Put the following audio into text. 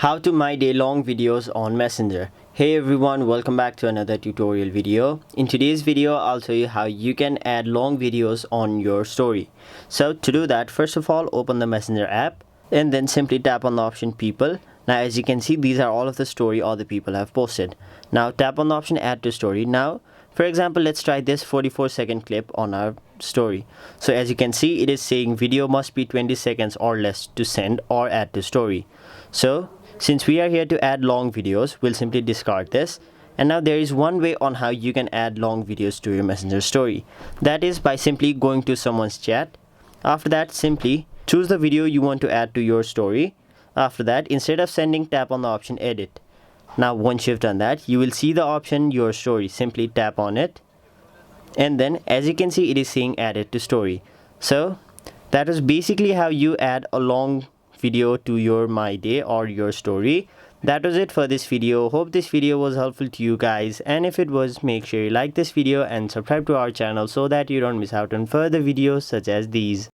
How to my day long videos on Messenger. Hey everyone, welcome back to another tutorial video. In today's video, I'll show you how you can add long videos on your story. So to do that, first of all, open the Messenger app and then simply tap on the option people. Now as you can see, these are all of the story all the people have posted. Now tap on the option add to story. Now for example, let's try this 44-second clip on our story. So as you can see, it is saying video must be 20 seconds or less to send or add to story. So since we are here to add long videos, we'll simply discard this. And now there is one way on how you can add long videos to your Messenger story. That is by simply going to someone's chat. After that, simply choose the video you want to add to your story. After that, instead of sending, tap on the option edit. Now once you've done that, you will see the option your story. Simply tap on it. And then as you can see, it is saying added to story. So that is basically how you add a long video to your my day or your story. That was it for this video. Hope this video was helpful to you guys, and if it was, make sure you like this video and subscribe to our channel so that you don't miss out on further videos such as these.